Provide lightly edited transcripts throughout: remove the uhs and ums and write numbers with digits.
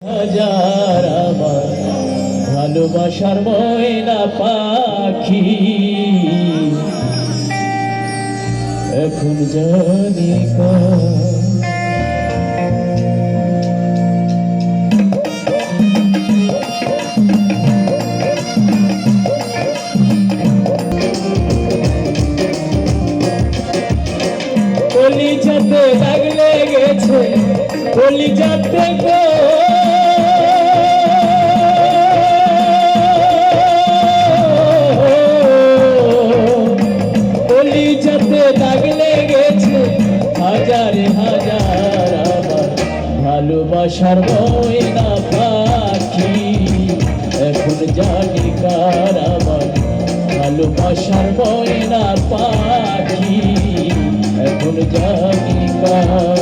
হাজার আমার ভালোবাসার ময়না পাখি এখন জানি কলিজাতে দাগ লেগেছে কলিজাতে গো দাগ লেগেছে হাজারে হাজার আমার ভালোবাসার ময়না পাখি এখন জানি কার আমার ভালোবাসার ময়না পাখি এখন জানি কার।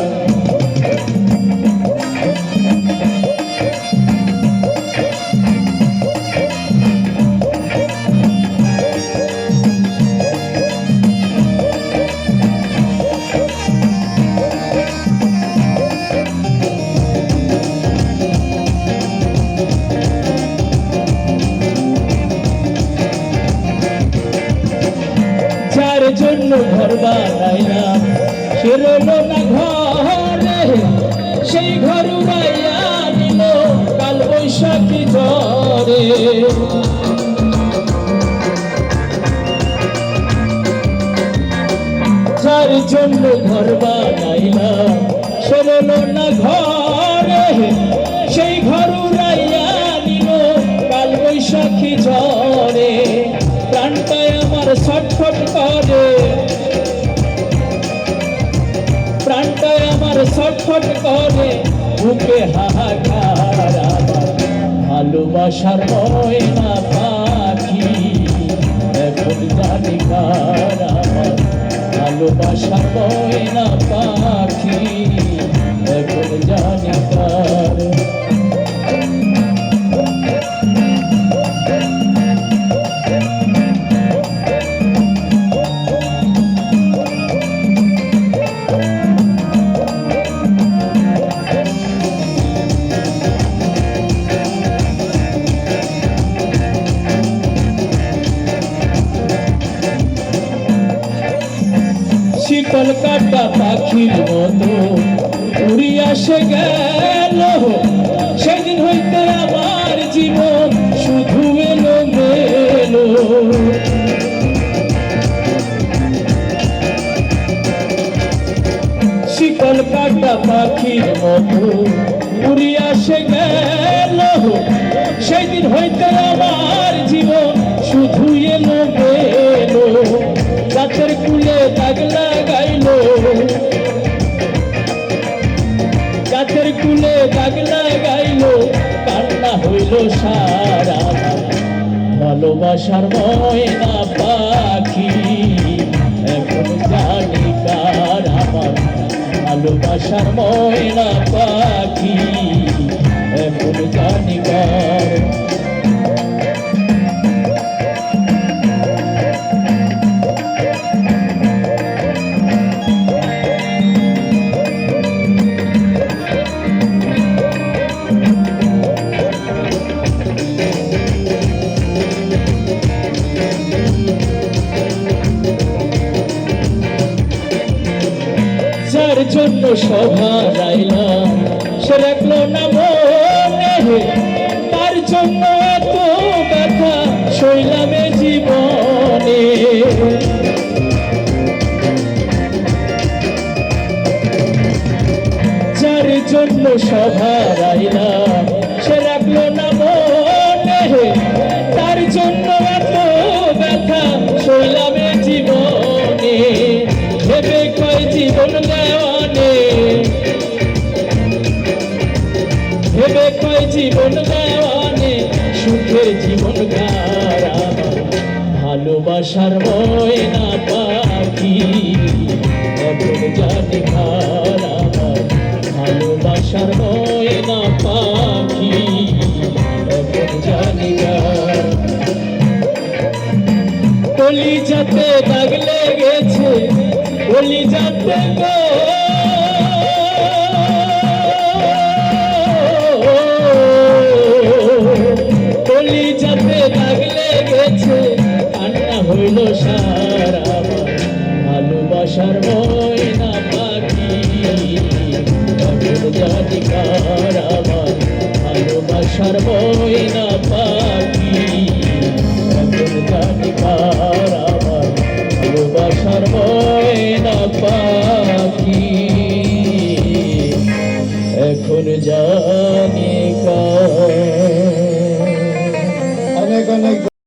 যার জন্য ঘর বানাইলাম সে রইল না ঘরে, সেই ঘর উড়াইয়া নিল কাল বৈশাখী ঝড়ে। যার জন্য ঘর বানাইলাম সে রইল না ঘরে, সেই ঘর উড়াইয়া নিল কাল বৈশাখী ঝড়ে। প্রাণটায় আমার ছটফট করে, প্রাণটায় আমার ছটফট করে, বুকে হাহাকার আমার ভালোবাসার ময়না পাখি এখন জানি কার আমার ভালোবাসার ময়না পাখি এখন জানি কার। শীতল কাটা পাখির মতো উড়িয়া সে গেল, সেদিন হইতে আমার জীবন শুধু এলো মেলো। শীতল কাটা পাখির মতো উড়িয়া সে গেল, সেদিন হইতে আমার জীবন শুধু এলো মেলো। গাছের কুলে দাগ লাগাইল, গাছের কুলে দাগ লাগাইল, কান্না হইল সারা ভালোবাসার ময়না পাখি এখন জানি কার আমার ভালোবাসার ময়না পাখি এখন জানি কার। যার জন্য সভা রাইলাম সে রাখলো না মনে, তার জন্য এত ব্যথা সইলামে জীবনে। যার জন্য সভা রাইলাম সে রাখলো না মনে, তার জন্য এত ব্যথা সইলামে জীবনে। ভেবে কয় জীবন দেওয়ানে, ভেবে কয় জীবন দেওয়ানে, সুখের জীবন গার আমার ভালোবাসার ময়না পাখি এখন জানি কার আমার ভালোবাসার ময়না পাখি এখন জানি কার। কলিজাতে দাগ লেগেছে কলিজাতে গো ভালোবাসার ময়না পাখি এখন জানি কার আমার ভালোবাসার ময়না পাখি এখন জানি কার